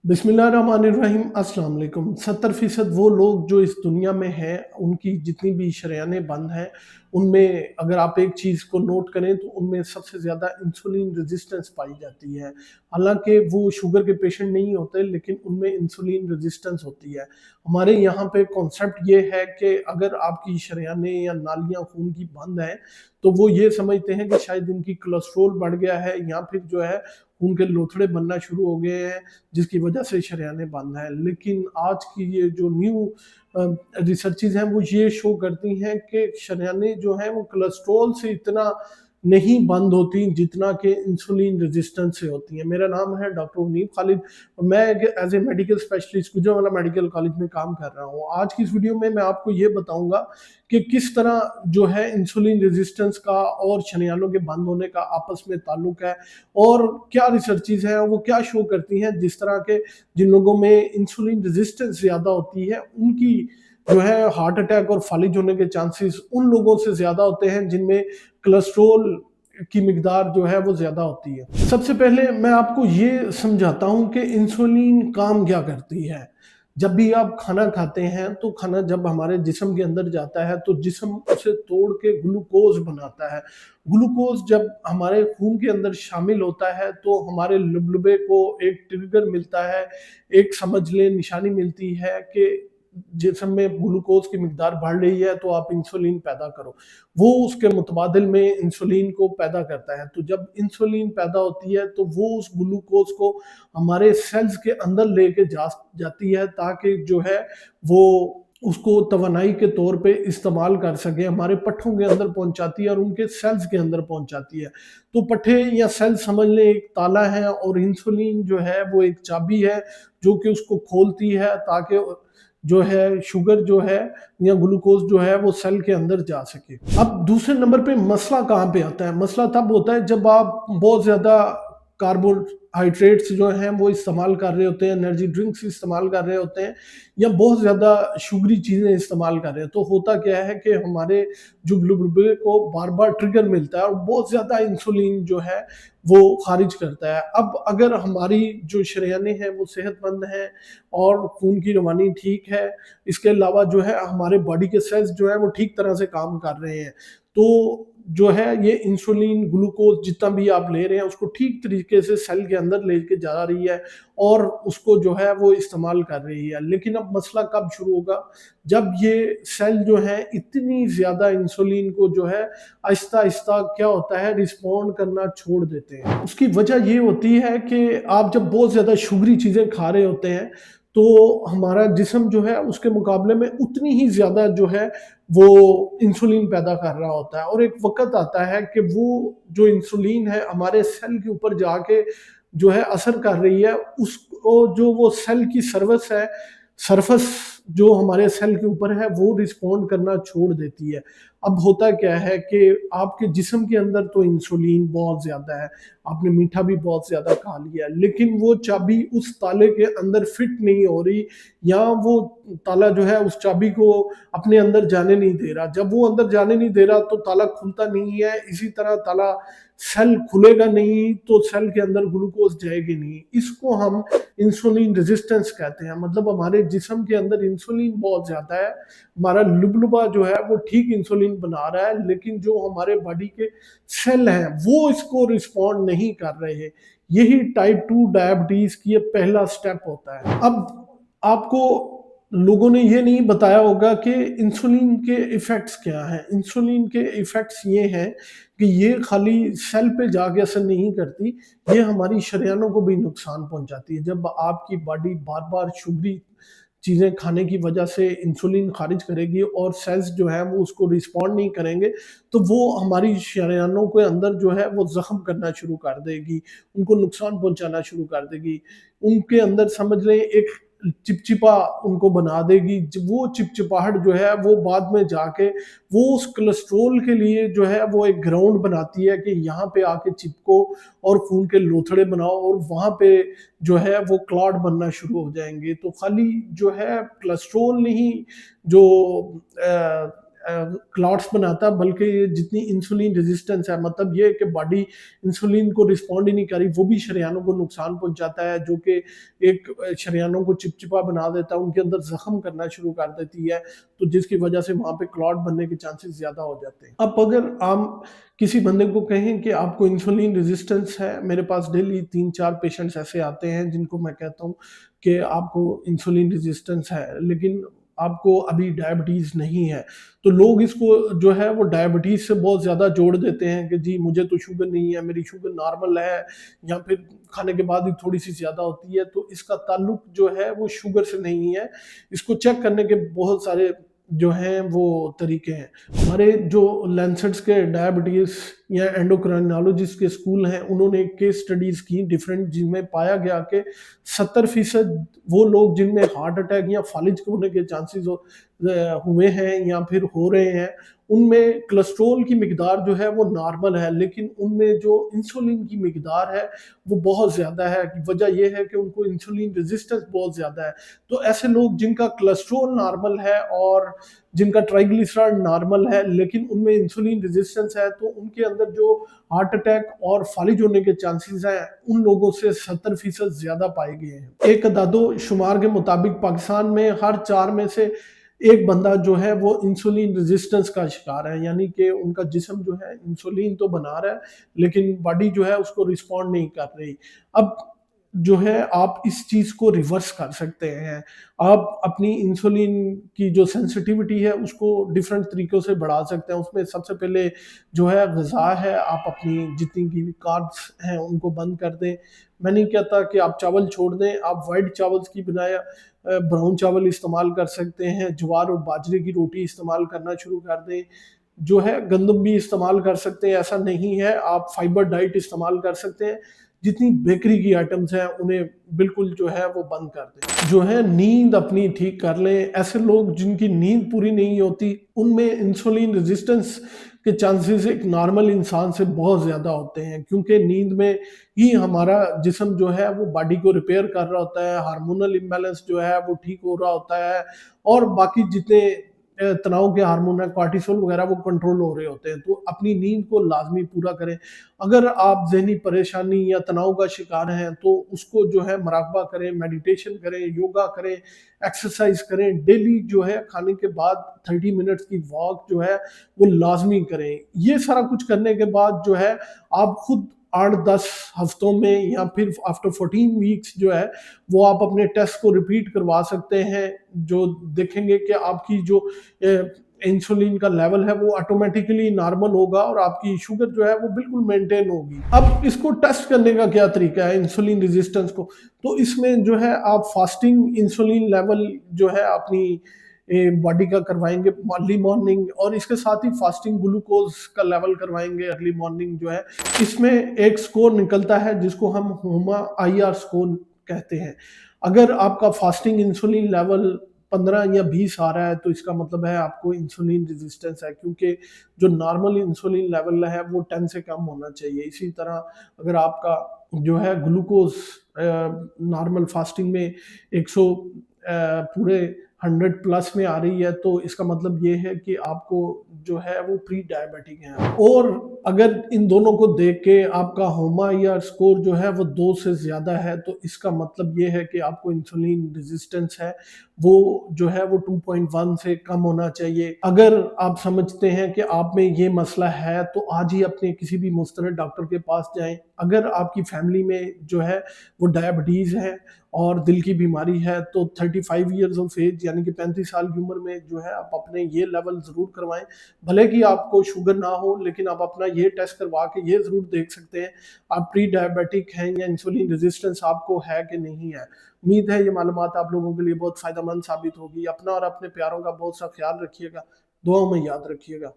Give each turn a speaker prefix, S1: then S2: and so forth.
S1: बिस्मिल्लाहिर्रहमानिर्रहीम अस्सलाम वालेकुम। 70% वो लोग जो इस दुनिया में हैं, उनकी जितनी भी शरेयानें बंद हैं, उनमें अगर आप एक चीज़ को नोट करें तो उनमें सबसे ज़्यादा इंसुलिन रेजिस्टेंस पाई जाती है। हालाँकि वो शुगर के पेशेंट नहीं होते, लेकिन उनमें इंसुलिन रेजिस्टेंस होती है। हमारे यहाँ पे कॉन्सेप्ट ये है कि अगर आपकी शरेयानें या नालियाँ खून की बंद हैं, तो वो ये समझते हैं कि शायद इनकी कोलेस्ट्रॉल बढ़ गया है या फिर जो है खून के लोथड़े बनना शुरू हो गए हैं, जिसकी वजह से शरेयानें बंद हैं। लेकिन आज की ये जो न्यू रिसर्चेज़ हैं वो ये शो करती हैं कि शरेयानें जो हैं वो कोलेस्ट्रॉल से इतना नहीं बंद होती जितना कि इंसुलिन रेजिस्टेंस से होती हैं। मेरा नाम है डॉक्टर मुनीब खालिद और मैं एक as a medical specialist Gujranwala medical college में काम कर रहा हूँ। आज की इस वीडियो में मैं आपको ये बताऊँगा कि किस तरह जो है इंसुलिन रेजिस्टेंस का और शरेयानों के बंद होने का आपस में ताल्लुक है और क्या रिसर्चेज़ हैं वो क्या शो करती हैं। जिस तरह के जिन लोगों में इंसुलिन रेजिस्टेंस ज़्यादा होती है उनकी जो है हार्ट अटैक और फालिज होने के चांसेस उन लोगों से ज़्यादा होते हैं जिनमें कोलेस्ट्रॉल की मिकदार जो है वो ज़्यादा होती है। सबसे पहले मैं आपको ये समझाता हूँ कि इंसुलिन काम क्या करती है। जब भी आप खाना खाते हैं तो खाना जब हमारे जिस्म के अंदर जाता है तो जिस्म उसे तोड़ के ग्लूकोज बनाता है। ग्लूकोज जब हमारे खून के अंदर शामिल होता है तो हमारे लुबलुबे को एक ट्रिगर मिलता है, एक समझ लें निशानी मिलती है कि जिस्म में ग्लूकोज की मिकदार बढ़ रही है तो आप इंसुलिन पैदा करो। वो उसके मुतबादिल में इंसुलिन को पैदा करता है। तो जब इंसुलिन पैदा होती है तो वो उस ग्लूकोज को हमारे सेल्स के अंदर लेके जाती है ताकि जो है वो उसको तवानाई के तौर पे इस्तेमाल कर सके। हमारे पट्ठों के अंदर पहुंचाती है और उनके सेल्स के अंदर पहुंचाती है। तो पट्ठे या सेल समझ लें एक ताला है और इंसुलिन जो है वो एक चाबी है जो कि उसको खोलती है ताकि जो है शुगर जो है या ग्लूकोज जो है वो सेल के अंदर जा सके। अब दूसरे नंबर पे मसला कहाँ पे आता है? मसला तब होता है जब आप बहुत ज़्यादा कार्बोहाइड्रेट्स जो हैं वो इस्तेमाल कर रहे होते हैं, एनर्जी ड्रिंक्स इस्तेमाल कर रहे होते हैं या बहुत ज़्यादा शुगरी चीज़ें इस्तेमाल कर रहे हैं। तो होता क्या है कि हमारे जो ब्लड को बार-बार ट्रिगर मिलता है और बहुत ज़्यादा इंसुलिन जो है वो खारिज करता है। अब अगर हमारी जो शरेयानें हैं वो सेहतमंद हैं और खून की रवानी ठीक है, इसके अलावा जो है हमारे बॉडी के सेल्स जो है वो ठीक तरह से काम कर रहे हैं। तो जो है ये इंसुलिन, ग्लूकोज जितना भी आप ले रहे हैं उसको ठीक तरीके से सेल के अंदर लेके जा रही है और उसको जो है वो इस्तेमाल कर रही है। लेकिन अब मसला कब शुरू होगा? जब ये सेल जो है इतनी ज़्यादा इंसुलिन को जो है आहिस्ता-आहिस्ता क्या होता है रिस्पॉन्ड करना छोड़ देते हैं। उसकी वजह ये होती है कि आप जब बहुत ज़्यादा शुगरी चीज़ें खा रहे होते हैं तो हमारा जिस्म जो है उसके मुकाबले में उतनी ही ज़्यादा जो है वो इंसुलिन पैदा कर रहा होता है और एक वक़्त आता है कि वो जो इंसुलिन है हमारे सेल के ऊपर जाके जो है असर कर रही है, उसको जो वो सेल की सरफस जो हमारे सेल के ऊपर है वो रिस्पॉन्ड करना छोड़ देती है। अब होता क्या है कि आपके जिस्म के अंदर तो इंसुलिन बहुत ज़्यादा है, आपने मीठा भी बहुत ज़्यादा खा लिया है, लेकिन वो चाबी उस ताले के अंदर फिट नहीं हो रही या वो ताला जो है उस चाबी को अपने अंदर जाने नहीं दे रहा। जब वो अंदर जाने नहीं दे रहा तो ताला खुलता नहीं है, इसी तरह ताला सेल खुलेगा नहीं तो सेल के अंदर ग्लूकोज जाएगी नहीं। इसको हम इंसुलिन रेजिस्टेंस कहते हैं। मतलब हमारे जिस्म के अंदर इंसुलिन बहुत ज़्यादा है, हमारा लुबलुबा जो है वो ठीक इंसुलिन बना रहा है, लेकिन जो हमारे बॉडी के सेल हैं वो इसको रिस्पॉन्ड नहीं कर रहे हैं। यही टाइप 2 डायबिटीज़ की ये पहला स्टेप होता है। अब आपको लोगों ने ये नहीं बताया होगा कि इंसुलिन के इफ़ेक्ट्स क्या हैं। इंसुलिन के इफ़ेक्ट्स ये हैं कि ये खाली सेल पे जाके असर नहीं करती, ये हमारी शरेयानों को भी नुकसान पहुँचाती है। जब आपकी बॉडी बार-बार शुगरी चीज़ें खाने की वजह से इंसुलिन खारिज करेगी और सेल्स जो है वो उसको रिस्पॉन्ड नहीं करेंगे, तो वो हमारी शरेयानों के अंदर जो है वो ज़ख्म करना शुरू कर देगी, उनको नुकसान पहुँचाना शुरू कर देगी। उनके अंदर समझ लें एक चिपचिपा उनको बना देगी। वो चिपचिपाहट जो है वो बाद में जाके वो उस कोलेस्ट्रॉल के लिए जो है वो एक ग्राउंड बनाती है कि यहाँ पे आके चिपको और खून के लोथड़े बनाओ और वहाँ पे जो है वो क्लॉट बनना शुरू हो जाएँगे। तो खाली जो है कोलेस्ट्रॉल नहीं जो क्लॉट्स बनाता, बल्कि ये जितनी इंसुलिन रेजिस्टेंस है, मतलब ये है कि बॉडी इंसुलिन को रिस्पॉन्ड ही नहीं करी, वो भी शरेयानों को नुकसान पहुंचाता है, जो कि एक शरेयानों को चिपचिपा बना देता है, उनके अंदर जख्म करना शुरू कर देती है, तो जिसकी वजह से वहां पे क्लॉट बनने के चांसेस ज्यादा हो जाते हैं। अब अगर हम किसी बंदे को कहें कि आपको इंसुलिन रेजिस्टेंस है, मेरे पास डेली 3-4 पेशेंट्स ऐसे आते हैं जिनको मैं कहता हूँ कि आपको इंसुलिन रेजिस्टेंस है, लेकिन आपको अभी डायबिटीज नहीं है, तो लोग इसको जो है वो डायबिटीज से बहुत ज्यादा जोड़ देते हैं कि जी मुझे तो शुगर नहीं है, मेरी शुगर नॉर्मल है, या फिर खाने के बाद ही थोड़ी सी ज्यादा होती है। तो इसका ताल्लुक जो है वो शुगर से नहीं है। इसको चेक करने के बहुत सारे जो हैं वो तरीके हैं। हमारे जो लैंसेट्स के डायबिटीज या एंडोक्राइनोलॉजिस्ट के स्कूल हैं, उन्होंने केस स्टडीज की डिफरेंट, जिनमें पाया गया कि 70% वो लोग जिनमें हार्ट अटैक या फालिज होने के चांसेस हुए हैं या फिर हो रहे हैं, उनमें कोलेस्ट्रॉल की मिकदार जो है वो नॉर्मल है, लेकिन उनमें जो इंसुलिन की मिकदार है वो बहुत ज़्यादा है। वजह यह है कि उनको इंसुलिन रेजिस्टेंस बहुत ज़्यादा है। तो ऐसे लोग जिनका कोलेस्ट्रॉल नॉर्मल है और जिनका ट्राइग्लिसराइड नॉर्मल है, लेकिन उनमें इंसुलिन रेजिस्टेंस है, तो उनके अंदर जो हार्ट अटैक और फालिज होने के चांसेस हैं, उन लोगों से 70% ज़्यादा पाए गए हैं। एक अदादो शुमार के मुताबिक पाकिस्तान में हर 4 में से एक बंदा जो है वो इंसुलिन रेजिस्टेंस का शिकार है, यानी कि उनका जिस्म जो है इंसुलिन तो बना रहा है, लेकिन बॉडी जो है उसको रिस्पॉन्ड नहीं कर रही। अब जो है आप इस चीज़ को रिवर्स कर सकते हैं। आप अपनी इंसुलिन की जो सेंसिटिविटी है उसको डिफरेंट तरीकों से बढ़ा सकते हैं। उसमें सबसे पहले जो है ग़िज़ा है, आप अपनी जितनी भी कार्ब्स हैं उनको बंद कर दें। मैं नहीं कहता कि आप चावल छोड़ दें, आप वाइट चावल की बजाय ब्राउन चावल इस्तेमाल कर सकते हैं, ज्वार और बाजरे की रोटी इस्तेमाल करना शुरू कर दें। जो है गंदम भी इस्तेमाल कर सकते हैं, ऐसा नहीं है, आप फाइबर डाइट इस्तेमाल कर सकते हैं। जितनी बेकरी की आइटम्स हैं उन्हें बिल्कुल जो है वो बंद कर दें। जो है नींद अपनी ठीक कर लें। ऐसे लोग जिनकी नींद पूरी नहीं होती, उनमें इंसुलिन रेजिस्टेंस के चांसेस एक नॉर्मल इंसान से बहुत ज़्यादा होते हैं, क्योंकि नींद में ही हमारा जिस्म जो है वो बॉडी को रिपेयर कर रहा होता है, हार्मोनल इम्बैलेंस जो है वो ठीक हो रहा होता है, और बाकी जितने तनाव के हार्मोन है, कॉर्टिसोल वगैरह, वो कंट्रोल हो रहे होते हैं। तो अपनी नींद को लाजमी पूरा करें। अगर आप ज़हनी परेशानी या तनाव का शिकार हैं तो उसको जो है मुराकबा करें, मेडिटेशन करें, योगा करें, एक्सरसाइज करें। डेली जो है खाने के बाद 30 मिनट्स की वॉक जो है वो लाजमी करें। ये सारा कुछ करने के बाद जो है आप खुद 8-10 हफ्तों में या फिर आफ्टर 14 वीक्स जो है वो आप अपने टेस्ट को रिपीट करवा सकते हैं, जो देखेंगे कि आपकी जो इंसुलिन का लेवल है वो ऑटोमेटिकली नॉर्मल होगा और आपकी शुगर जो है वो बिल्कुल मेंटेन होगी। अब इसको टेस्ट करने का क्या तरीका है इंसुलिन रेजिस्टेंस को? तो इसमें जो है आप फास्टिंग इंसुलिन लेवल जो है अपनी बॉडी का करवाएंगे अर्ली मॉर्निंग, और इसके साथ ही फास्टिंग ग्लूकोज का लेवल करवाएंगे अर्ली मॉर्निंग जो है। इसमें एक स्कोर निकलता है जिसको हम होमा IR स्कोर कहते हैं। अगर आपका फास्टिंग इंसुलिन लेवल 15 या 20 आ रहा है तो इसका मतलब है आपको इंसुलिन रेजिस्टेंस है, क्योंकि जो नॉर्मल इंसुलिन लेवल है वो 10 से कम होना चाहिए। इसी तरह अगर आपका जो है ग्लूकोज नॉर्मल फास्टिंग में 100 पूरे 100 प्लस में आ रही है, तो इसका मतलब ये है कि आपको जो है वो प्री डायबिटिक है। और अगर इन दोनों को देख के आपका होमा या स्कोर जो है वो 2 से ज़्यादा है, तो इसका मतलब ये है कि आपको इंसुलिन रेजिस्टेंस है, वो जो है वो 2.1 से कम होना चाहिए। अगर आप समझते हैं कि आप में ये मसला है तो आज ही अपने किसी भी मुस्तनद डॉक्टर के पास जाएं। अगर आपकी फैमिली में जो है वो डायबिटीज़ है और दिल की बीमारी है, तो 35 ईयर्स ऑफ एज यानी कि 35 साल की उम्र में जो है आप अपने ये लेवल ज़रूर करवाएं। भले कि आपको शुगर ना हो, लेकिन आप अपना ये टेस्ट करवा के ये ज़रूर देख सकते हैं आप प्री डायबिटिक हैं या इंसुलिन रेजिस्टेंस आपको है कि नहीं है। उम्मीद है ये मालूमात आप लोगों के लिए बहुत फ़ायदेमंद साबित होगी। अपना और अपने प्यारों का बहुत सा ख्याल रखिएगा, दुआओं में याद रखिएगा।